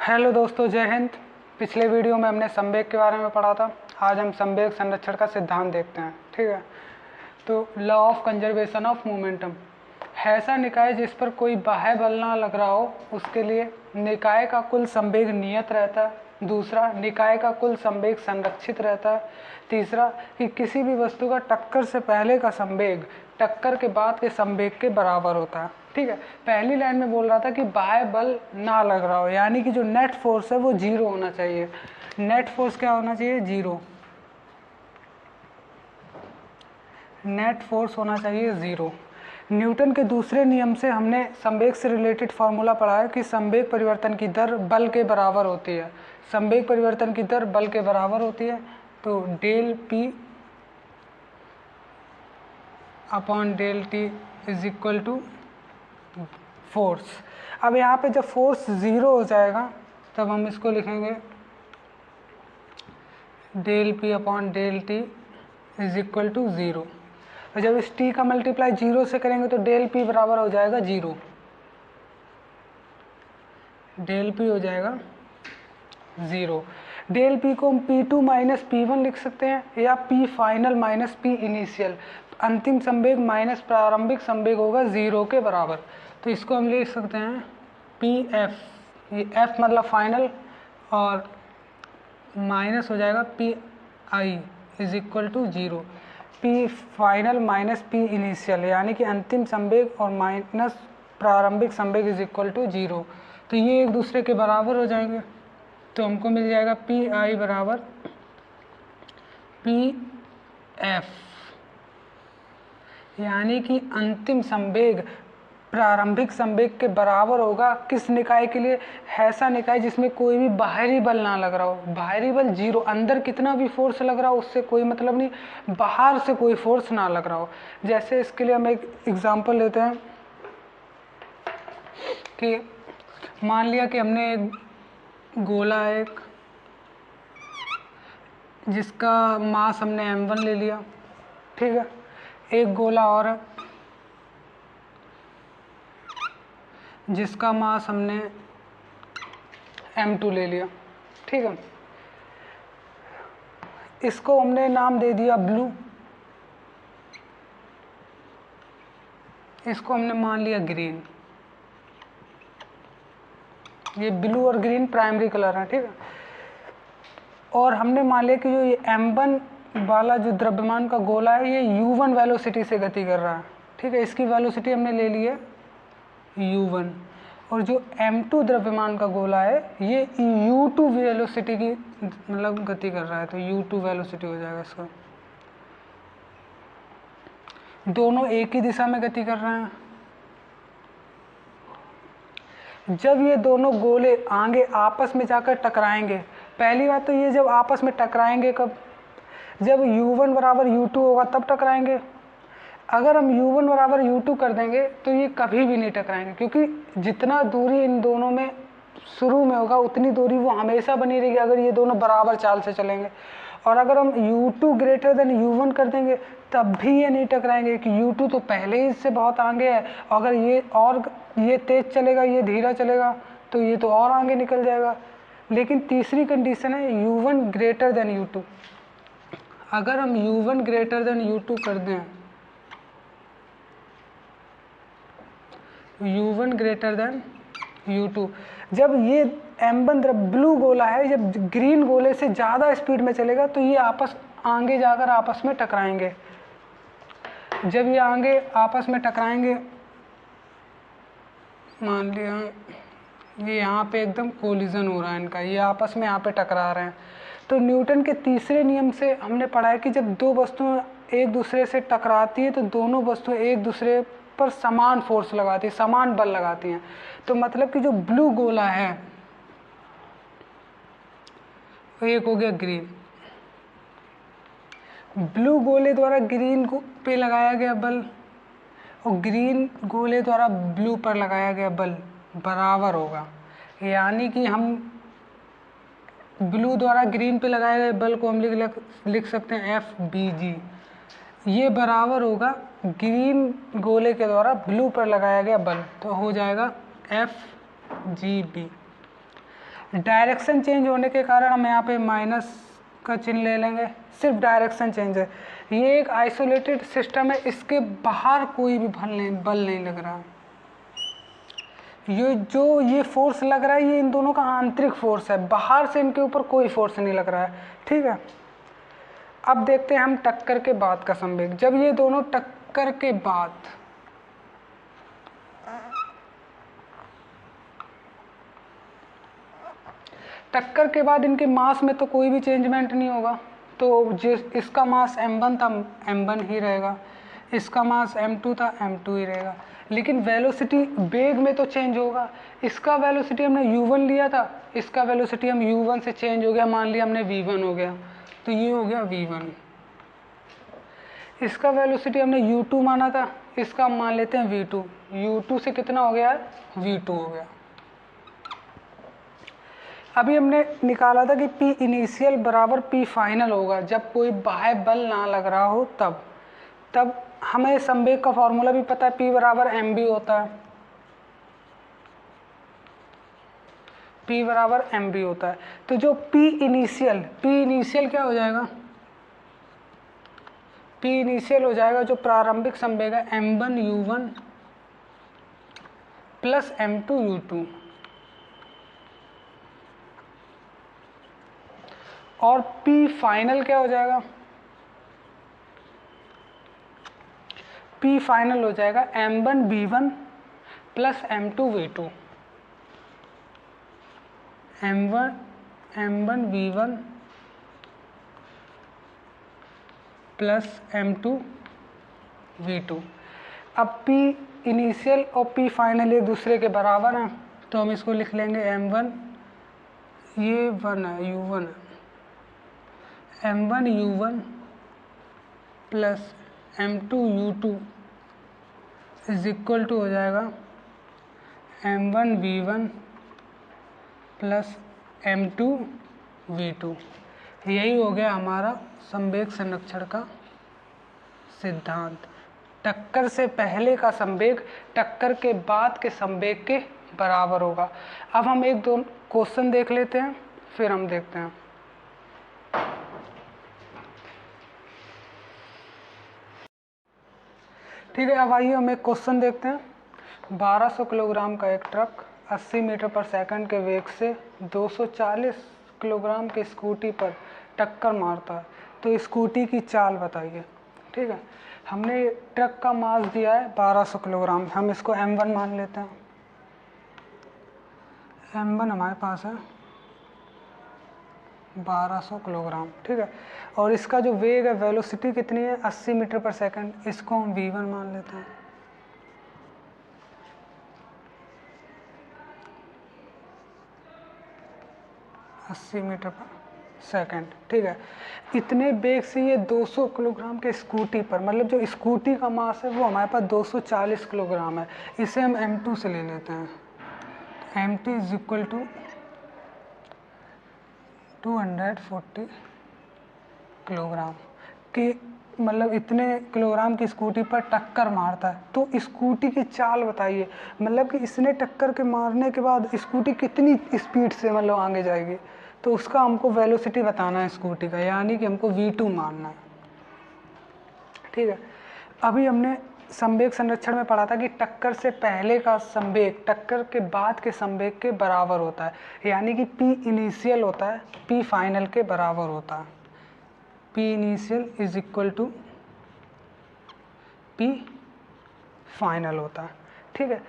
Hello दोस्तों, जय हिंद। पिछले वीडियो में हमने संवेग के बारे में पढ़ा था। आज हम संवेग संरक्षण का सिद्धांत देखते हैं। ठीक है, तो law of conservation of momentum. ऐसा निकाय जिस पर कोई बाह्य बल ना लग रहा हो उसके लिए निकाय का कुल संवेग नियत रहता है। दूसरा, निकाय का कुल संवेग संरक्षित रहता है। तीसरा, कि किसी भी वस्तु का टक्कर से पहले का संवेग टक्कर के बाद के संवेग के बराबर होता है। ठीक है, पहली लाइन में बोल रहा था कि बाह्य बल ना लग रहा हो, यानी कि जो नेट फोर्स है वो जीरो होना चाहिए। नेट फोर्स क्या होना चाहिए? जीरो। नेट फोर्स होना चाहिए जीरो। न्यूटन के दूसरे नियम से हमने संवेग से रिलेटेड फार्मूला पढ़ा है कि संवेग परिवर्तन की दर बल के बराबर होती है। संवेग परिवर्तन की दर बल के बराबर होती है, तो del P upon del T is equal to force. अब यहाँ पे जब फोर्स ज़ीरो हो जाएगा तब हम इसको लिखेंगे del P upon del T is equal to zero. और जब इस टी का मल्टीप्लाई जीरो से करेंगे तो डेल पी बराबर हो जाएगा जीरो। डेल पी हो जाएगा ज़ीरो। डेल पी को हम P2 माइनस P1 लिख सकते हैं या P final minus P initial. अंतिम संवेग माइनस प्रारंभिक संवेग होगा ज़ीरो के बराबर। तो इसको हम लिख सकते हैं PF, ये F मतलब फाइनल, और माइनस हो जाएगा PI is equal to zero. P final minus P initial, यानी कि अंतिम संवेग और माइनस प्रारंभिक संवेग इज इक्वल टू ज़ीरो। तो ये एक दूसरे के बराबर हो जाएंगे, तो हमको मिल जाएगा PI बराबर PF, यानी कि अंतिम संवेग प्रारंभिक संवेग के बराबर होगा। किस निकाय के लिए? ऐसा निकाय जिसमें कोई भी बाहरी बल ना लग रहा हो। बाहरी बल जीरो, अंदर कितना भी फोर्स लग रहा हो उससे कोई मतलब नहीं, बाहर से कोई फोर्स ना लग रहा हो। जैसे इसके लिए हम एक एग्जांपल लेते हैं कि मान लिया कि हमने एक गोला है जिसका मास हमने m1 ले लिया। ठीक है, एक गोला और है जिसका मास हमने m2 ले लिया। ठीक है, इसको हमने नाम दे दिया ब्लू, इसको हमने मान लिया ग्रीन। ये ब्लू और ग्रीन प्राइमरी कलर है। ठीक है, और हमने मान लिया कि जो ये m1 वाला जो द्रव्यमान का गोला है ये u1 वेलोसिटी से गति कर रहा है। ठीक है, इसकी वेलोसिटी हमने ले ली है u1, और जो m2 द्रव्यमान का गोला है ये u2 वेलोसिटी की मतलब गति कर रहा है, तो u2 वेलोसिटी हो जाएगा इसका। दोनों एक ही दिशा में गति कर रहे हैं। जब ये दोनों गोले आगे आपस में जाकर टकराएंगे, पहली बात तो ये जब आपस में टकराएंगे कब? जब u1 बराबर u2 होगा तब टकराएंगे। अगर हम u1 बराबर u2 कर देंगे तो ये कभी भी नहीं टकराएंगे, क्योंकि जितना दूरी इन दोनों में शुरू में होगा उतनी दूरी वो हमेशा बनी रहेगी अगर ये दोनों बराबर चाल से चलेंगे। और अगर हम u2 ग्रेटर देन u1 कर देंगे तब भी ये नहीं टकराएंगे कि u2 तो पहले ही इससे बहुत आगे है। अगर ये तेज चलेगा, ये धीरा चलेगा, तो ये तो और आगे निकल जाएगा। लेकिन तीसरी कंडीशन है u1 ग्रेटर देन u2। अगर हम u1 ग्रेटर देन u2 कर दें, u1 ग्रेटर देन u2, जब ये m1 ब्लू गोला है जब ग्रीन गोले से ज़्यादा स्पीड में चलेगा तो ये आगे जाकर आपस में टकराएंगे। जब ये आगे आपस में टकराएंगे, मान लिया ये यहाँ पे एकदम कोलिजन हो रहा है इनका, ये आपस में यहाँ पे टकरा रहे हैं, तो न्यूटन के तीसरे नियम से हमने पढ़ा है कि जब दो वस्तुएं एक दूसरे से टकराती है तो दोनों वस्तुएं एक दूसरे पर समान फोर्स लगाती है, समान बल लगाती हैं। तो मतलब कि जो ब्लू गोला है, एक हो गया ग्रीन, ब्लू गोले द्वारा ग्रीन पे लगाया गया बल और ग्रीन गोले द्वारा ब्लू पर लगाया गया बल बराबर होगा। यानी कि हम ब्लू द्वारा ग्रीन पे लगाए गए बल को हम लिख सकते हैं FBG। ये बराबर होगा ग्रीन गोले के द्वारा ब्लू पर लगाया गया बल, तो हो जाएगा FGB। डायरेक्शन चेंज होने के कारण हम यहाँ पे माइनस का चिन्ह ले लेंगे, सिर्फ डायरेक्शन चेंज है। ये एक आइसोलेटेड सिस्टम है, इसके बाहर कोई भी बल नहीं लग रहा है। ये फोर्स लग रहा है ये इन दोनों का आंतरिक फोर्स है, बाहर से इनके ऊपर कोई फोर्स नहीं लग रहा है। ठीक है, अब देखते हैं हम टक्कर के बाद का संवेग। जब ये दोनों टक्कर के बाद इनके मास में तो कोई भी चेंजमेंट नहीं होगा, तो जिस इसका मास m1 था m1 ही रहेगा, इसका मास m2 था m2 ही रहेगा। लेकिन वेलोसिटी, वेग में तो चेंज होगा। इसका वेलोसिटी हमने u1 लिया था, इसका वेलोसिटी हम u1 से चेंज हो गया, मान लिया हमने v1 हो गया, तो ये हो गया v1। इसका वेलोसिटी हमने u2 माना था, इसका हम मान लेते हैं v2। u2 से कितना हो गया, v2 हो गया। अभी हमने निकाला था कि P इनिशियल बराबर P फाइनल होगा जब कोई बाह्य बल ना लग रहा हो, तब हमें संवेग का फॉर्मूला भी पता है, P बराबर mb होता है, P बराबर mb होता है। तो जो P इनिशियल क्या हो जाएगा, P इनिशियल हो जाएगा जो प्रारंभिक संवेग है m1 u1 plus m2 u2, और P फाइनल क्या हो जाएगा, P फाइनल हो जाएगा m1 v1 plus m2 v2, m1 v1 plus m2 v2। अब P इनिशियल और P फाइनल एक दूसरे के बराबर हैं, तो हम इसको लिख लेंगे m1, ये 1 है, u1 है, m1 u1 plus m2 u2 is equal to हो जाएगा m1 v1 plus m2 v2। यही हो गया हमारा संवेग संरक्षण का सिद्धांत। टक्कर से पहले का संवेग टक्कर के बाद के संवेग के बराबर होगा। अब हम एक दो क्वेश्चन देख लेते हैं, फिर हम देखते हैं। ठीक है, अब आइए हम एक क्वेश्चन देखते हैं। 1200 किलोग्राम का एक ट्रक 80 मीटर पर सेकंड के वेग से 240 किलोग्राम की स्कूटी पर टक्कर मारता है, तो स्कूटी की चाल बताइए। ठीक है, हमने ट्रक का मास दिया है 1200 किलोग्राम, हम इसको m1 मान लेते हैं। m1 हमारे पास है 1200 किलोग्राम। ठीक है, और इसका जो वेग है, वेलोसिटी कितनी है, 80 मीटर पर सेकंड, इसको हम v1 मान लेते हैं। अस्सी मीटर पर सेकंड। ठीक है, इतने वेग से ये 200 किलोग्राम के स्कूटी पर, मतलब जो स्कूटी का मास है वो हमारे पास 240 किलोग्राम है, इसे हम m2 से ले लेते हैं। m2 is equal to 240 kilogram की, मतलब इतने किलोग्राम की स्कूटी पर टक्कर मारता है, तो स्कूटी की चाल बताइए। मतलब कि इसने टक्कर के मारने के बाद स्कूटी कितनी स्पीड से मतलब आगे जाएगी, तो उसका हमको वेलोसिटी बताना है स्कूटी का, यानी कि हमको v2 मानना है। ठीक है, अभी हमने संवेग संरक्षण में पढ़ा था कि टक्कर से पहले का संवेग टक्कर के बाद के संवेग के बराबर होता है, यानी कि P इनिशियल होता है P फाइनल के बराबर होता है। P initial is equal to P final होता है। ठीक है,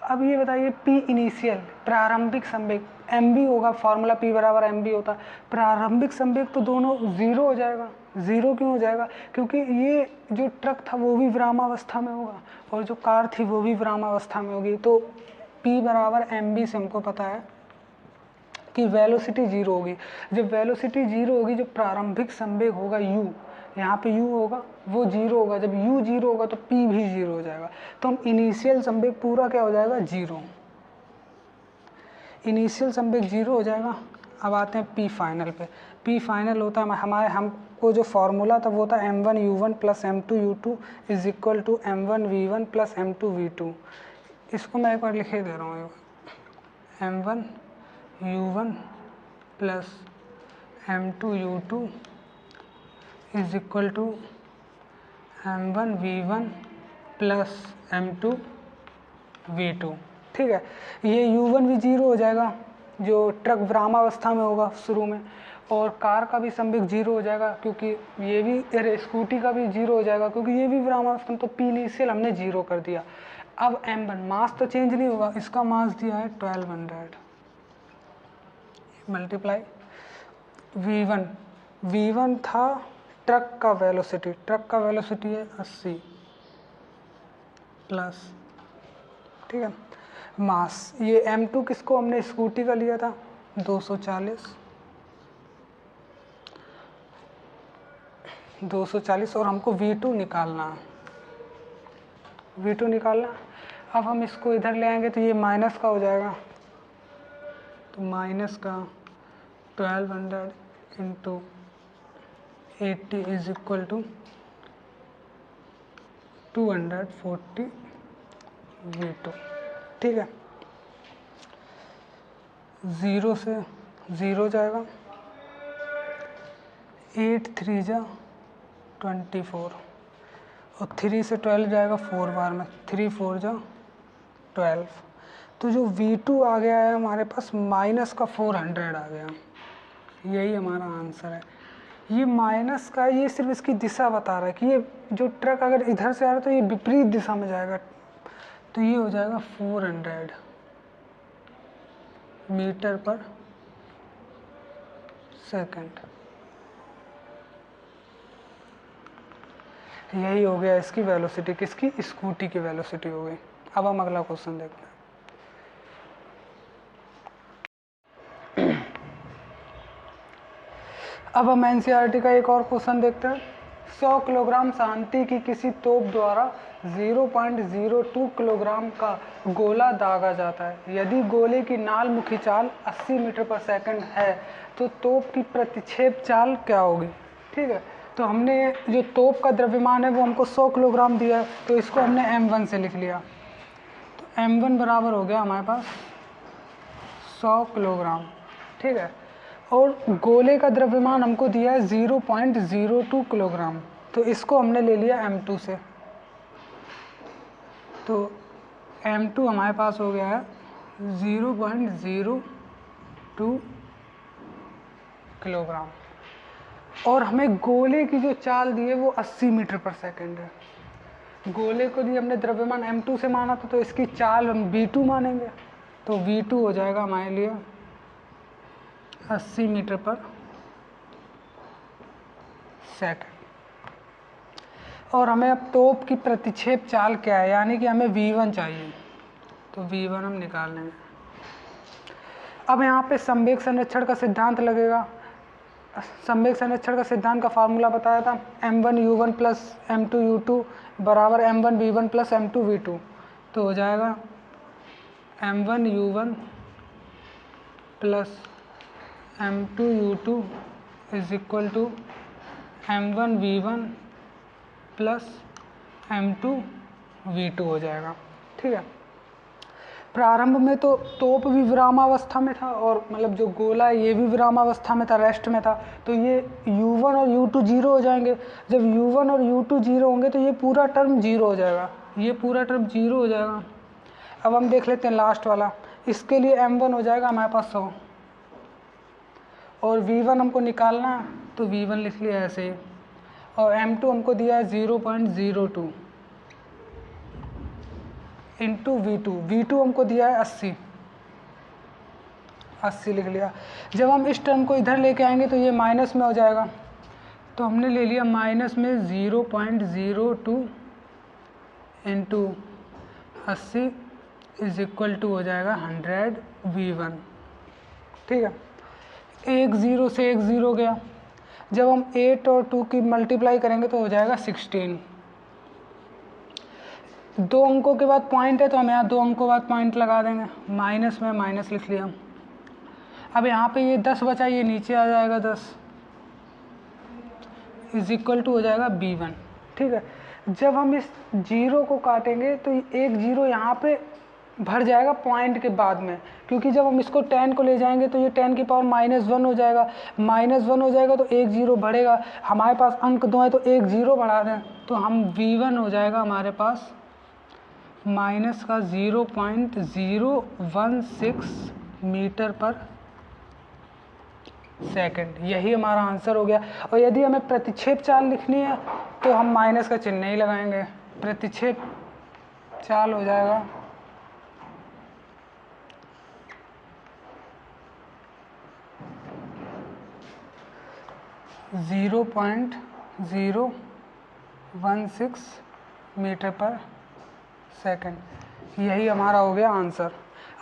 अब ये बताइए P इनिशियल प्रारंभिक संवेग mb होगा, फॉर्मूला P बराबर mb होता है। प्रारंभिक संवेग तो दोनों ज़ीरो हो जाएगा। ज़ीरो क्यों हो जाएगा, क्योंकि ये जो ट्रक था वो भी विरामावस्था में होगा और जो कार थी वो भी विरामावस्था में होगी, तो P बराबर mb से हमको पता है कि वेलोसिटी जीरो होगी। जब वेलोसिटी जीरो होगी, जो प्रारंभिक संवेग होगा u, यहाँ पे u होगा वो जीरो होगा, जब u जीरो होगा तो P भी जीरो हो जाएगा, तो हम इनिशियल संवेग पूरा क्या हो जाएगा, जीरो। इनिशियल संवेग जीरो हो जाएगा। अब आते हैं P फाइनल पे। P फाइनल होता है हमको जो फॉर्मूला था वो था m1 u1 plus m2 u2 is equal to m1 v1 plus m2 v2। इसको मैं एक बार लिखे दे रहा हूँ, m1 U1 plus M2 U2 is equal to M1 V1 plus M2 V2। ठीक है, ये U1 भी 0 हो जाएगा जो ट्रक विरामावस्था में होगा शुरू में, और कार का भी संवेग 0 हो जाएगा क्योंकि ये भी, अरे स्कूटी का भी 0 हो जाएगा क्योंकि ये भी विरामावस्था में, तो पी इनिशियल हमने 0 कर दिया। अब M1 मास तो चेंज नहीं होगा, इसका मास दिया है 1200 मल्टीप्लाई V1, V1 था ट्रक का वेलोसिटी, ट्रक का वेलोसिटी है 80 प्लस, ठीक है, मास, ये M2 किसको हमने स्कूटी का लिया था 240 और हमको V2 निकालना है, V2 निकालना। अब हम इसको इधर ले आएंगे तो ये माइनस का हो जाएगा, तो माइनस का 1200 into 80 is equal to 240 V2। ठीक है, 0 से 0 जाएगा, 8 3 जा 24 और 3 से 12 जाएगा 4 बार में, 3 4 जा 12। तो जो V2 आ गया है हमारे पास माइनस का 400 आ गया, यही हमारा आंसर है। ये माइनस का, ये सिर्फ इसकी दिशा बता रहा है कि ये जो ट्रक अगर इधर से आ रहा है तो ये विपरीत दिशा में जाएगा, तो ये हो जाएगा 400 मीटर पर सेकंड। यही हो गया इसकी वेलोसिटी, किसकी, स्कूटी की वेलोसिटी हो गई। अब हम अगला क्वेश्चन देखते हैं। अब हम एनसीईआरटी का एक और क्वेश्चन देखते हैं। 100 किलोग्राम शांति की किसी तोप द्वारा 0.02 किलोग्राम का गोला दागा जाता है। यदि गोले की नाल मुखी चाल 80 मीटर पर सेकंड है तो तोप की प्रतिक्षेप चाल क्या होगी। ठीक है, तो हमने जो तोप का द्रव्यमान है वो हमको 100 किलोग्राम दिया है, तो इसको हमने M1 से लिख लिया। तो M1 बराबर हो गया हमारे पास 100 किलोग्राम। ठीक है, और गोले का द्रव्यमान हमको दिया है 0.02 किलोग्राम, तो इसको हमने ले लिया M2 से। तो M2 हमारे पास हो गया है 0.02 किलोग्राम, और हमें गोले की जो चाल दी है वो 80 मीटर पर सेकंड है। गोले को दी हमने द्रव्यमान M2 से माना था, तो इसकी चाल हम V2 मानेंगे, तो V2 हो जाएगा हमारे लिए 80 मीटर पर सेकंड। और हमें अब तोप की प्रतिक्षेप चाल क्या है, यानी कि हमें V1 चाहिए, तो V1 हम निकाल लेंगे। अब यहाँ पे संवेग संरक्षण का सिद्धांत लगेगा। संवेग संरक्षण का सिद्धांत का फार्मूला बताया था, M1 U1 plus M2 U2 बराबर M1 V1 plus M2 V2। तो हो जाएगा M1 U1 plus M2 U2 is equal to M1 V1 plus M2 V2 हो जाएगा। ठीक है, प्रारंभ में तो तोप भी विरामावस्था में था, और मतलब जो गोला है ये भी विरामावस्था में था, रेस्ट में था, तो ये U1 और U2 जीरो हो जाएंगे। जब U1 और U2 जीरो होंगे तो ये पूरा टर्म जीरो हो जाएगा, ये पूरा टर्म जीरो हो जाएगा। अब हम देख लेते हैं लास्ट वाला, इसके लिए M1 हो जाएगा हमारे पास 100 और V1 हमको निकालना है, तो V1 लिख लिया ऐसे ही, और M2 हमको दिया है 0.02 इंटू V2 हमको दिया है 80 लिख लिया। जब हम इस टर्म को इधर लेके आएंगे तो ये माइनस में हो जाएगा, तो हमने ले लिया माइनस में 0.02 इंटू 80 इज इक्वल टू हो जाएगा 100 V1। ठीक है, एक ज़ीरो से एक ज़ीरो गया, जब हम 8 और 2 की मल्टीप्लाई करेंगे तो हो जाएगा 16। 2 अंकों के बाद पॉइंट है तो हम यहाँ 2 अंकों बाद पॉइंट लगा देंगे, माइनस में माइनस लिख लिया। अब यहाँ पे ये 10 बचा, ये नीचे आ जाएगा 10 इज इक्वल टू हो जाएगा B1। ठीक है, जब हम इस जीरो को काटेंगे तो एक जीरो यहाँ पे भर जाएगा पॉइंट के बाद में, क्योंकि जब हम इसको 10 को ले जाएंगे तो ये 10 की पावर -1 हो जाएगा, -1 हो जाएगा तो एक जीरो बढ़ेगा। हमारे पास अंक 2 है तो एक जीरो बढ़ा दें तो हम V1 हो जाएगा हमारे पास माइनस का 0.016 मीटर पर सेकंड। यही हमारा आंसर हो गया। और यदि हमें प्रतिक्षेप चाल लिखनी है तो हम माइनस का चिन्ह नहीं लगाएंगे, प्रतिक्षेप चाल हो जाएगा 0.016 मीटर पर सेकंड। यही हमारा हो गया आंसर।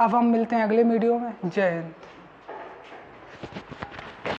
अब हम मिलते हैं अगले वीडियो में। जय हिंद।